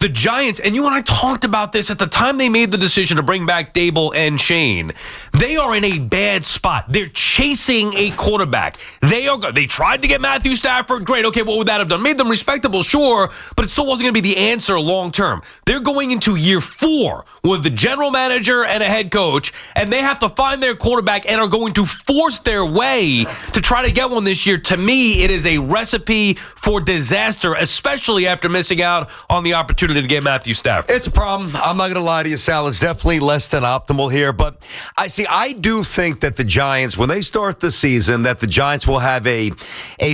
The Giants, and you and I talked about this at the time they made the decision to bring back Daybell and Shane. They are in a bad spot. They're chasing a quarterback. They tried to get Matthew Stafford. Great. Okay, what would that have done? Made them respectable, sure, but it still wasn't going to be the answer long term. They're going into year 4 with the general manager and a head coach, and they have to find their quarterback and are going to force their way to try to get one this year. To me, it is a recipe for disaster, especially after missing out on the opportunity to get Matthew Stafford. It's a problem. I'm not going to lie to you, Sal. It's definitely less than optimal here. But I do think that the Giants, when they start the season, that the Giants will have a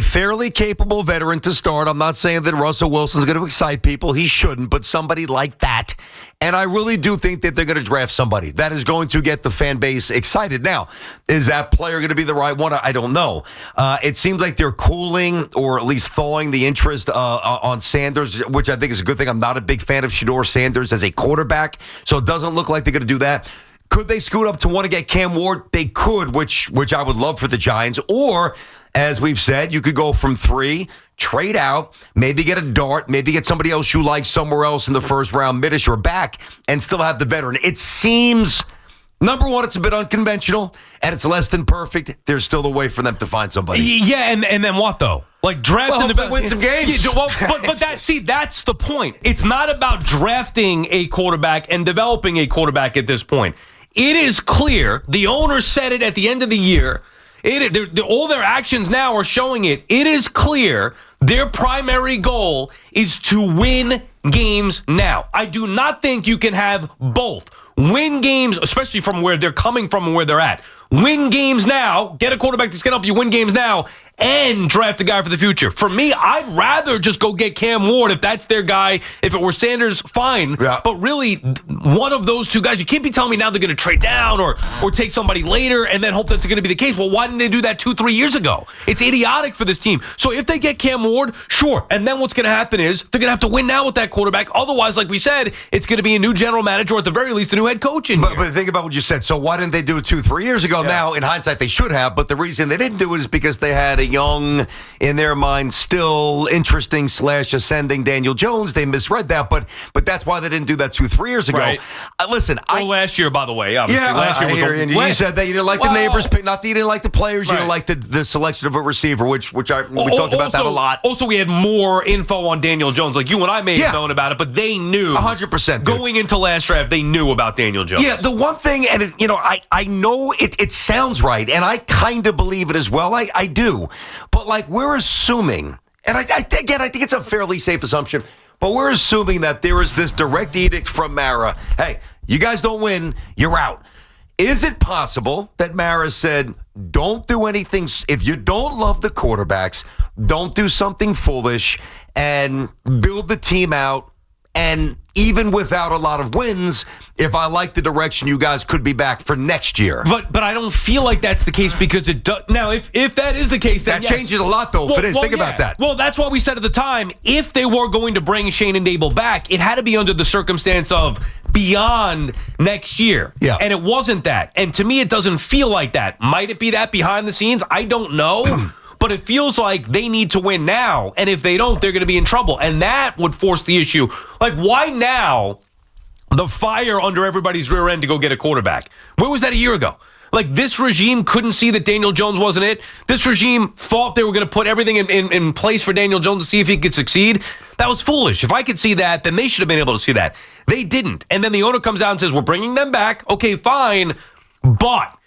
fairly capable veteran to start. I'm not saying that Russell Wilson's going to excite people. He shouldn't, but somebody like that. And I really do think that they're going to draft somebody that is going to get the fan base excited. Now, is that player going to be the right one? I don't know. It seems like they're cooling or at least thawing the interest on Sanders, which I think is a good thing. I'm not a big fan of Shedeur Sanders as a quarterback, so it doesn't look like they're going to do that. Could they scoot up to want to get Cam Ward? They could, which I would love for the Giants. Or, as we've said, you could go from 3, trade out, maybe get a dart, maybe get somebody else you like somewhere else in the first round, mid-ish or back, and still have the veteran. It seems, number one, it's a bit unconventional, and it's less than perfect. There's still a way for them to find somebody. Yeah, and then what, though? Like drafting well, win some games. Yeah, well, but that's the point. It's not about drafting a quarterback and developing a quarterback at this point. It is clear. The owner said it at the end of the year. All their actions now are showing it. It is clear their primary goal is to win games now. I do not think you can have both. Win games, especially from where they're coming from and where they're at. Win games now, get a quarterback that's going to help you win games now, and draft a guy for the future. For me, I'd rather just go get Cam Ward if that's their guy. If it were Sanders, fine. Yeah. But really, one of those two guys, you can't be telling me now they're going to trade down or take somebody later and then hope that's going to be the case. Well, why didn't they do that 2-3 years ago? It's idiotic for this team. So if they get Cam Ward, sure. And then what's going to happen is they're going to have to win now with that quarterback. Otherwise, like we said, it's going to be a new general manager or at the very least a new head coach in here. But think about what you said. So why didn't they do it 2-3 years ago? Yeah. Now, in hindsight, they should have. But the reason they didn't do it is because they had a young, in their mind, still interesting / ascending Daniel Jones. They misread that, but that's why they didn't do that 2-3 years ago. Right. Listen, last year, by the way, obviously. Yeah, last year I hear you. You said that you didn't like the neighbors pick, not that you didn't like the players, you didn't like the selection of a receiver, which we talked about that a lot. Also, we had more info on Daniel Jones, like you and I may have known about it, but they knew 100%. Going into last draft, they knew about Daniel Jones. Yeah, the one thing, and I know it sounds right, and I kind of believe it as well. I do, but like we're assuming, and I think it's a fairly safe assumption, but we're assuming that there is this direct edict from Mara. Hey, you guys don't win, you're out. Is it possible that Mara said, don't do anything, if you don't love the quarterbacks, don't do something foolish and build the team out, and even without a lot of wins, if I like the direction, you guys could be back for next year. But I don't feel like that's the case because it does. Now, if that is the case, then that changes a lot, though. If it is, think about that. Well, that's what we said at the time. If they were going to bring Shane and Daybell back, it had to be under the circumstance of beyond next year. Yeah. And it wasn't that. And to me, it doesn't feel like that. Might it be that behind the scenes? I don't know. But it feels like they need to win now. And if they don't, they're going to be in trouble. And that would force the issue. Like, why now the fire under everybody's rear end to go get a quarterback? Where was that a year ago? Like, this regime couldn't see that Daniel Jones wasn't it. This regime thought they were going to put everything in place for Daniel Jones to see if he could succeed. That was foolish. If I could see that, then they should have been able to see that. They didn't. And then the owner comes out and says, we're bringing them back. Okay, fine. But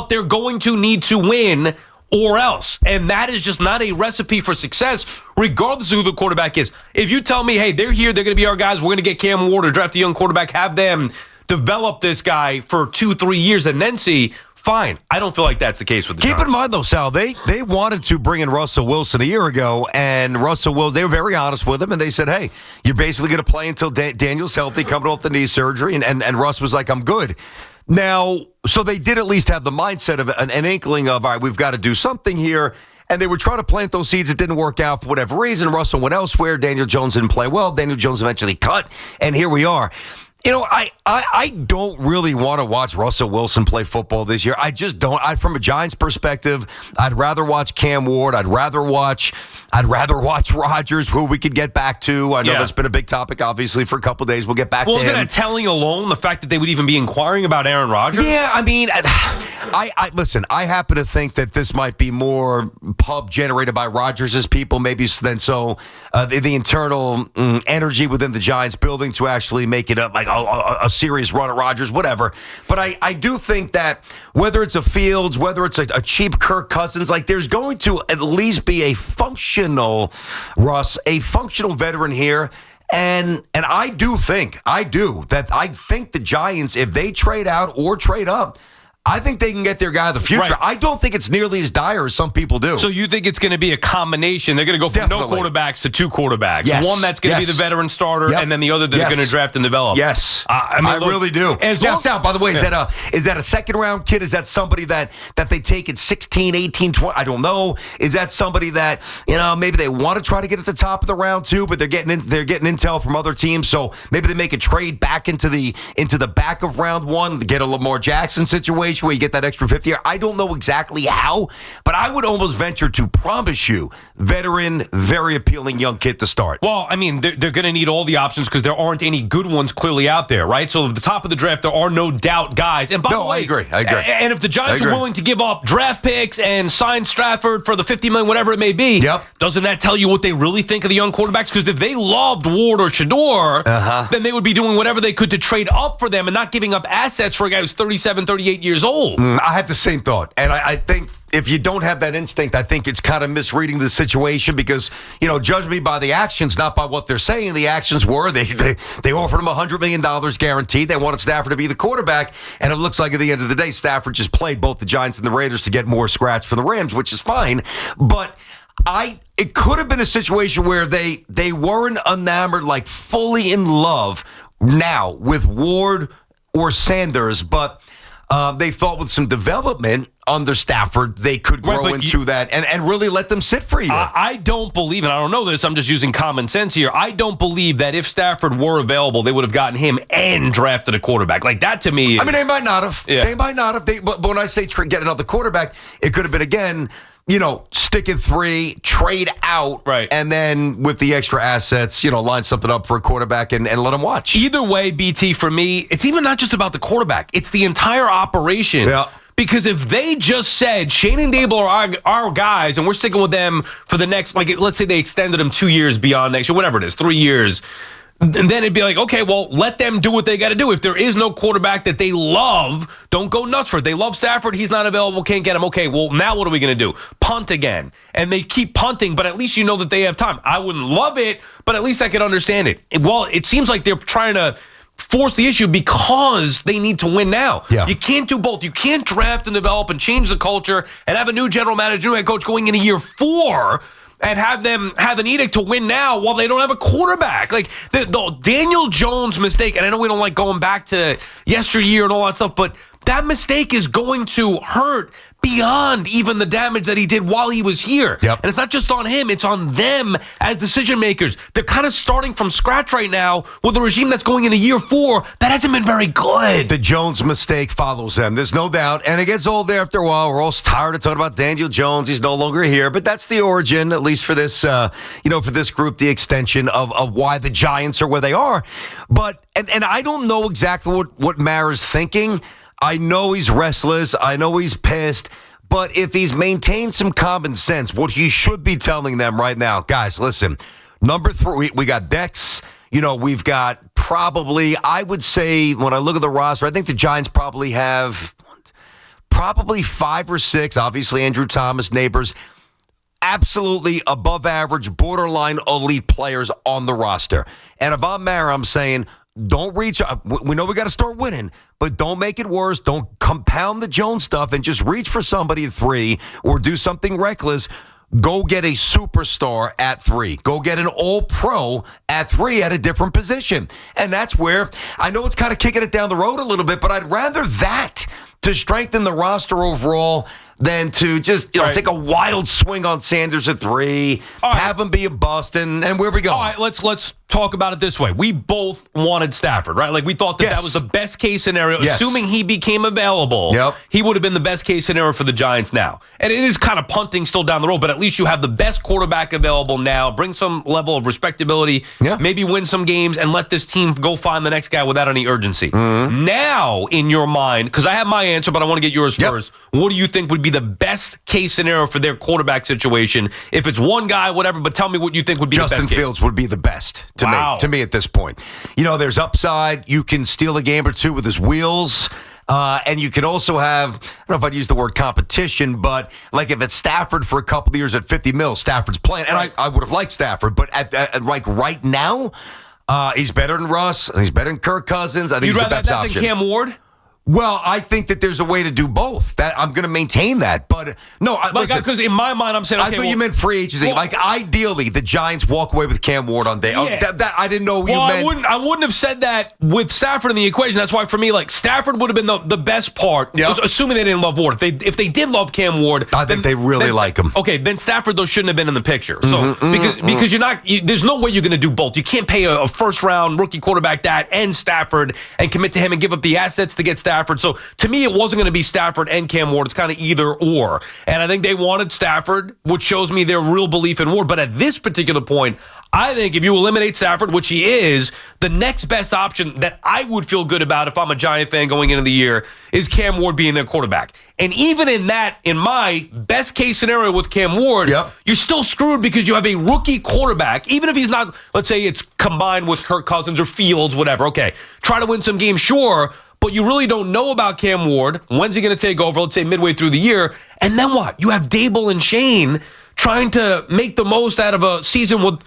they're going to need to win or else. And that is just not a recipe for success, regardless of who the quarterback is. If you tell me, hey, they're here, they're going to be our guys, we're going to get Cam Ward or draft a young quarterback, have them develop this guy for 2-3 years and then see, fine. I don't feel like that's the case with the Giants. Keep in mind, though, Sal, they wanted to bring in Russell Wilson a year ago, and Russell Wilson, they were very honest with him, and they said, hey, you're basically going to play until Daniel's healthy, coming off the knee surgery, and Russ was like, I'm good. Now, so they did at least have the mindset of an inkling of, all right, we've got to do something here. And they were trying to plant those seeds. It didn't work out for whatever reason. Russell went elsewhere. Daniel Jones didn't play well. Daniel Jones eventually cut. And here we are. I don't really want to watch Russell Wilson play football this year. I just don't. From a Giants perspective, I'd rather watch Cam Ward. I'd rather watch Rodgers, who we could get back to. I know that's been a big topic, obviously, for a couple of days. We'll get back to him. Isn't that telling alone, the fact that they would even be inquiring about Aaron Rodgers? Yeah, I mean, listen, I happen to think that this might be more pub generated by Rodgers' people, maybe than the internal energy within the Giants building to actually make it up like a serious run at Rodgers, whatever. But I do think that whether it's a Fields, whether it's a cheap Kirk Cousins, like there's going to at least be a functional veteran here. And I think the Giants, if they trade out or trade up, I think they can get their guy of the future. Right. I don't think it's nearly as dire as some people do. So you think it's going to be a combination? They're going to go from no quarterbacks to two quarterbacks. Yes. One that's going to be the veteran starter, and then the other that's going to draft and develop. Yes, I really do. Now, Sal, by the way, is that a second-round kid? Is that somebody that they take at 16, 18, 20? I don't know. Is that somebody that, maybe they want to try to get at the top of the round too, but they're getting intel from other teams, so maybe they make a trade back into the back of round one to get a Lamar Jackson situation where you get that extra 50 year. I don't know exactly how, but I would almost venture to promise you, veteran, very appealing young kid to start. Well, I mean, they're going to need all the options because there aren't any good ones clearly out there, right? So at the top of the draft, there are no doubt guys. And by the way, I agree. And if the Giants are willing to give up draft picks and sign Stafford for the $50 million, whatever it may be, doesn't that tell you what they really think of the young quarterbacks? Because if they loved Ward or Shador, then they would be doing whatever they could to trade up for them and not giving up assets for a guy who's 37, 38 years old. I have the same thought. And I think if you don't have that instinct, I think it's kind of misreading the situation because, judge me by the actions, not by what they're saying. The actions were they offered him $100 million guaranteed. They wanted Stafford to be the quarterback. And it looks like at the end of the day, Stafford just played both the Giants and the Raiders to get more scratch for the Rams, which is fine. But it could have been a situation where they weren't enamored, like fully in love now with Ward or Sanders, but they thought with some development under Stafford, they could grow into that and really let them sit for a year. I don't believe, and I don't know this, I'm just using common sense here. I don't believe that if Stafford were available, they would have gotten him and drafted a quarterback. Like that to me. I mean, they might not have. Yeah. They might not have. But when I say get another quarterback, it could have been, again, stick at 3, trade out, and then with the extra assets, line something up for a quarterback and let them watch. Either way, BT, for me, it's even not just about the quarterback. It's the entire operation. Yeah. Because if they just said, Shane and Daybell are our guys, and we're sticking with them for the next, let's say they extended them 2 years beyond next year, whatever it is, 3 years, and then it'd be like, okay, well, let them do what they got to do. If there is no quarterback that they love, don't go nuts for it. They love Stafford. He's not available. Can't get him. Okay, well, now what are we going to do? Punt again. And they keep punting, but at least you know that they have time. I wouldn't love it, but at least I could understand it. Well, it seems like they're trying to force the issue because they need to win now. Yeah. You can't do both. You can't draft and develop and change the culture and have a new general manager, new head coach going into year 4 and have them have an edict to win now while they don't have a quarterback. Like the Daniel Jones mistake, and I know we don't like going back to yesteryear and all that stuff, but that mistake is going to hurt beyond even the damage that he did while he was here. Yep. And it's not just on him, it's on them as decision makers. They're kind of starting from scratch right now with a regime that's going into year 4 that hasn't been very good. The Jones mistake follows them. There's no doubt. And it gets old after a while. We're all tired of talking about Daniel Jones. He's no longer here. But that's the origin, at least for this, for this group, the extension of why the Giants are where they are. But, and I don't know exactly what Mara's thinking. I know he's restless. I know he's pissed. But if he's maintained some common sense, what he should be telling them right now, guys, listen, number 3, we got Dex. We've got probably, I would say, when I look at the roster, I think the Giants probably have 5 or 6, obviously Andrew Thomas, Neighbors, absolutely above average, borderline elite players on the roster. And if I'm Mara, I'm saying, don't reach. We know we got to start winning, but don't make it worse. Don't compound the Jones stuff and just reach for somebody at 3 or do something reckless. Go get a superstar at 3. Go get an all-pro at 3 at a different position. And that's where I know it's kind of kicking it down the road a little bit, but I'd rather that to strengthen the roster overall than to just take a wild swing on Sanders at 3, have him be a bust, and where we go. All right, let's talk about it this way. We both wanted Stafford, right? Like, we thought that that was the best case scenario. Yes. Assuming he became available, he would have been the best case scenario for the Giants now. And it is kind of punting still down the road, but at least you have the best quarterback available now. Bring some level of respectability, maybe win some games, and let this team go find the next guy without any urgency. Now, in your mind, because I have my answer, but I want to get yours first, what do you think would be the best case scenario for their quarterback situation? If it's one guy, whatever, but tell me what you think would be the best Justin Fields would be the best to me at this point. You know, there's upside. You can steal a game or two with his wheels. And you can also have, I don't know if I'd use the word competition, but like if it's Stafford for a couple of years at $50 million, Stafford's playing. And I would have liked Stafford, but at like right now, he's better than Russ. He's better than Kirk Cousins. I think he's the best option. You'd rather that than Cam Ward? Well, I think that there's a way to do both. That I'm going to maintain that, but no, because in my mind, I'm saying, okay, I thought you meant free agency. Well, like ideally, the Giants walk away with Cam Ward on day. Yeah. That I didn't know you meant. I wouldn't have said that with Stafford in the equation. That's why for me, like Stafford would have been the best part. Assuming they didn't love Ward. If they did love Cam Ward, I think they really like him. Okay, then Stafford though shouldn't have been in the picture. So because you're not, there's no way you're going to do both. You can't pay a first round rookie quarterback that and Stafford and commit to him and give up the assets to get Stafford. So to me, it wasn't going to be Stafford and Cam Ward. It's kind of either or. And I think they wanted Stafford, which shows me their real belief in Ward. But at this particular point, I think if you eliminate Stafford, which he is, the next best option that I would feel good about if I'm a Giant fan going into the year is Cam Ward being their quarterback. And even in that, in my best case scenario with Cam Ward, you're still screwed because you have a rookie quarterback. Even if he's not, let's say it's combined with Kirk Cousins or Fields, whatever. Okay, try to win some games, sure. But you really don't know about Cam Ward. When's he going to take over? Let's say midway through the year. And then what? You have Daybell and Shane trying to make the most out of a season with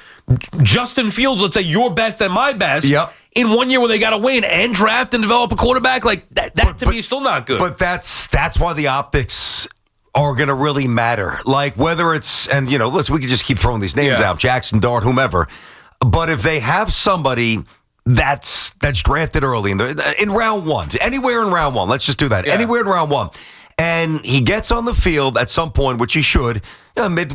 Justin Fields, let's say your best and my best, in 1 year where they got to win and draft and develop a quarterback. Like that to me is still not good. But that's why the optics are going to really matter. Like whether it's, and you know, listen, we can just keep throwing these names out, Jackson Dart, whomever. But if they have somebody that's drafted early in round one, anywhere in round one. Let's just do that. Anywhere in round one, and he gets on the field at some point, which he should. And he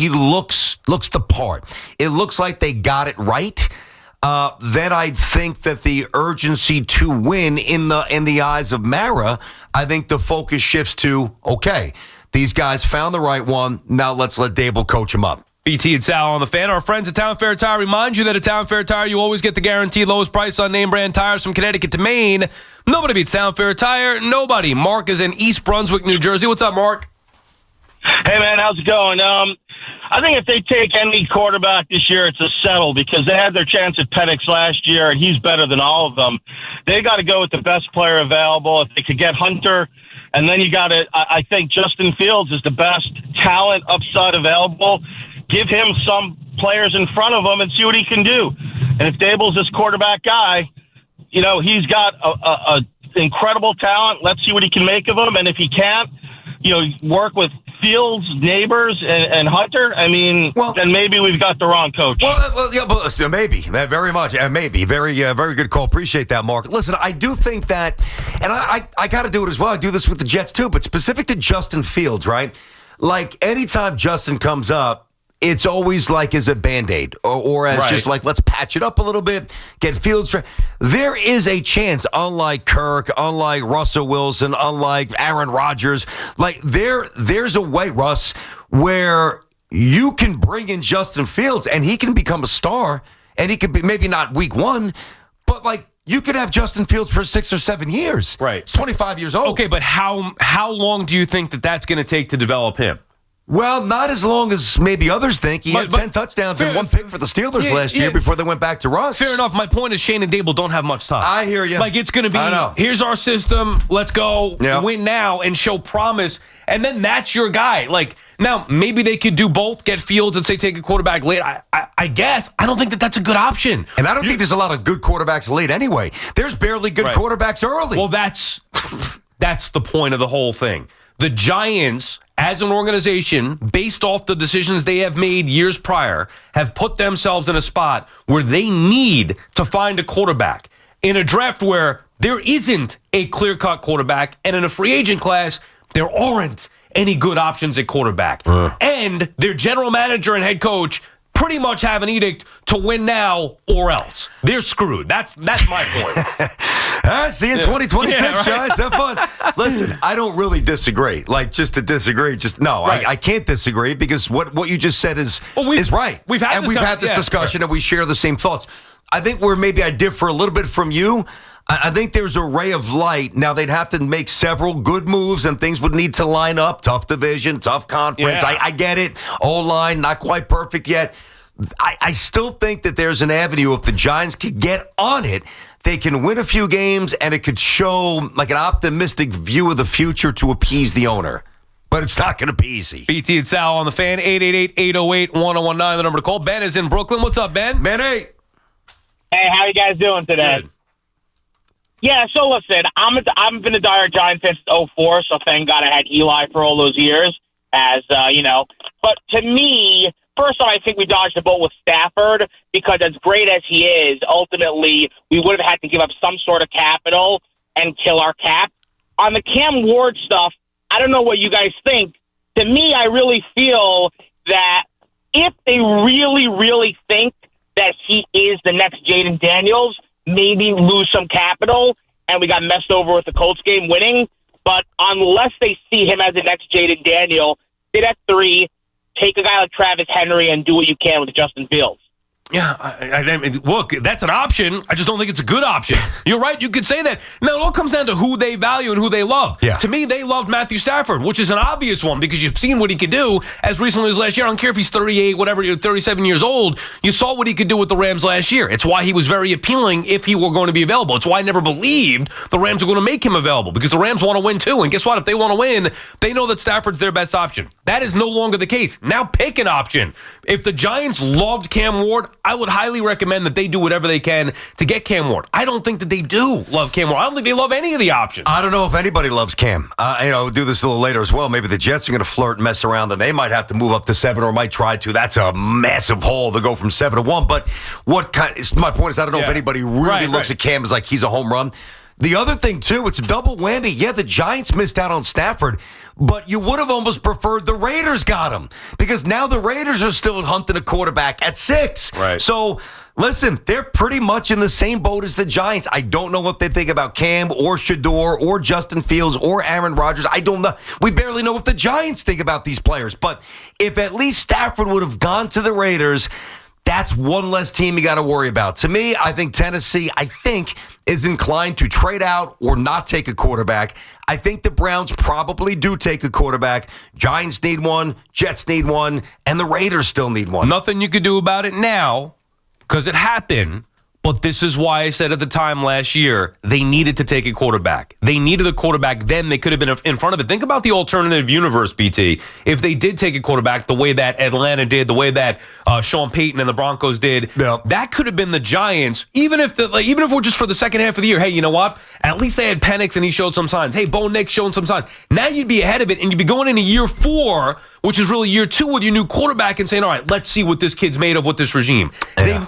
looks the part. It looks like they got it right. Then I think that the urgency to win in the eyes of Mara, I think the focus shifts to these guys found the right one. Now let's let Daybell coach him up. BT and Sal on the Fan. Our friends at Town Fair Tire remind you that at Town Fair Tire, you always get the guaranteed lowest price on name brand tires from Connecticut to Maine. Nobody beats Town Fair Tire. Nobody. Mark is in East Brunswick, New Jersey. What's up, Mark? Hey, man. How's it going? I think if they take any quarterback this year, it's a settle because they had their chance at Penix last year, and he's better than all of them. They got to go with the best player available. If they could get Hunter, and then you got to, I think Justin Fields is the best talent upside available. Give him some players in front of him and see what he can do. And if Daybell's this quarterback guy, you know, he's got a incredible talent. Let's see what he can make of him. And if he can't, you know, work with Fields, Neighbors, and Hunter, I mean, then maybe we've got the wrong coach. Well, maybe. Very much. Maybe. Very good call. Appreciate that, Mark. Listen, I do think that, and I got to do it as well. I do this with the Jets too, but specific to Justin Fields, right? Like, anytime Justin comes up, it's always like as a Band-Aid or as just like, let's patch it up a little bit, get Fields. There is a chance, unlike Kirk, unlike Russell Wilson, unlike Aaron Rodgers, like there's a way, Russ, where you can bring in Justin Fields and he can become a star and he could be maybe not week one, but like you could have Justin Fields for 6 or 7 years. Right. He's 25 years old. Okay, but how long do you think that's going to take to develop him? Well, not as long as maybe others think. He had 10 touchdowns and 1 pick for the Steelers last year before they went back to Russ. Fair enough. My point is Shane and Daybell don't have much time. I hear you. Like, it's going to be, here's our system, let's go win now and show promise, and then that's your guy. Like, now, maybe they could do both, get Fields and say take a quarterback late. I guess. I don't think that's a good option. And I don't think there's a lot of good quarterbacks late anyway. There's barely good quarterbacks early. Well, that's the point of the whole thing. The Giants, as an organization, based off the decisions they have made years prior, have put themselves in a spot where they need to find a quarterback in a draft where there isn't a clear-cut quarterback, and in a free agent class, there aren't any good options at quarterback. And their general manager and head coach pretty much have an edict to win now or else. They're screwed. That's my point. See you in 2026, Yeah, right. Giants. Have fun. Listen, I don't really disagree. Like, just to disagree, Right. I can't disagree because what you just said is right. We've had this discussion and we share the same thoughts. I think where maybe I differ a little bit from you, I think there's a ray of light. Now, they'd have to make several good moves and things would need to line up. Tough division, tough conference. Yeah. I get it. O-line, not quite perfect yet. I still think that there's an avenue. If the Giants could get on it, they can win a few games and it could show like an optimistic view of the future to appease the owner. But it's not going to be easy. BT and Sal on the fan, 888-808-1019, the number to call. Ben is in Brooklyn. What's up, Ben? Hey, how you guys doing today? Good. Yeah, so listen, I've been a dire Giant fan since 04, so thank God I had Eli for all those years, as you know. But to me, first off, I think we dodged the boat with Stafford because as great as he is, ultimately we would have had to give up some sort of capital and kill our cap. On the Cam Ward stuff, I don't know what you guys think. To me, I really feel that if they really, really think that he is the next Jaden Daniels, maybe lose some capital, and we got messed over with the Colts game winning. But unless they see him as the next Jaden Daniel, sit at 3, take a guy like Travis Henry, and do what you can with Justin Fields. Yeah, I mean, look, that's an option. I just don't think it's a good option. You're right. You could say that. Now, it all comes down to who they value and who they love. Yeah. To me, they loved Matthew Stafford, which is an obvious one because you've seen what he could do as recently as last year. I don't care if he's 38, whatever, 37 years old. You saw what he could do with the Rams last year. It's why he was very appealing if he were going to be available. It's why I never believed the Rams were going to make him available because the Rams want to win too. And guess what? If they want to win, they know that Stafford's their best option. That is no longer the case. Now pick an option. If the Giants loved Cam Ward, I would highly recommend that they do whatever they can to get Cam Ward. I don't think that they do love Cam Ward. I don't think they love any of the options. I don't know if anybody loves Cam. We'll do this a little later as well. Maybe the Jets are going to flirt and mess around, and they might have to move up to 7 or might try to. That's a massive hole to go from 7 to 1. But my point is, I don't know if anybody really looks at Cam as like he's a home run. The other thing, too, it's a double whammy. Yeah, the Giants missed out on Stafford, but you would have almost preferred the Raiders got him because now the Raiders are still hunting a quarterback at 6. Right. So, listen, they're pretty much in the same boat as the Giants. I don't know what they think about Cam or Shador or Justin Fields or Aaron Rodgers. I don't know. We barely know what the Giants think about these players. But if at least Stafford would have gone to the Raiders, that's one less team you got to worry about. To me, I think Tennessee, is inclined to trade out or not take a quarterback. I think the Browns probably do take a quarterback. Giants need one, Jets need one, and the Raiders still need one. Nothing you could do about it now because it happened. But this is why I said at the time last year, they needed to take a quarterback. They needed a quarterback then. They could have been in front of it. Think about the alternative universe, BT. If they did take a quarterback the way that Atlanta did, the way that Sean Payton and the Broncos did, that could have been the Giants. Even if we're just for the second half of the year, hey, you know what? At least they had Penix and he showed some signs. Hey, Bo Nix showing some signs. Now you'd be ahead of it and you'd be going into year 4, which is really year 2 with your new quarterback and saying, all right, let's see what this kid's made of with this regime. Yeah.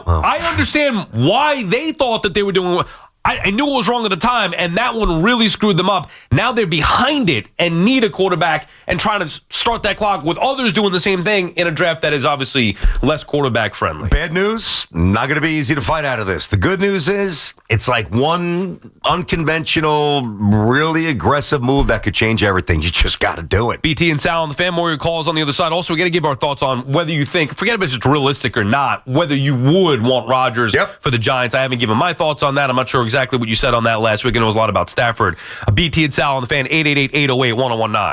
I understand why they thought that they were doing. I knew it was wrong at the time, and that one really screwed them up. Now they're behind it and need a quarterback and trying to start that clock with others doing the same thing in a draft that is obviously less quarterback friendly. Bad news, not going to be easy to fight out of this. The good news is it's like one unconventional, really aggressive move that could change everything. You just got to do it. BT and Sal on the Fan. More your calls on the other side. Also, we got to give our thoughts on whether you think, forget if it's realistic or not, whether you would want Rodgers for the Giants. I haven't given my thoughts on that. I'm not sure exactly what you said on that last week. And it was a lot about Stafford. BT and Sal on the Fan, 888-808-1019.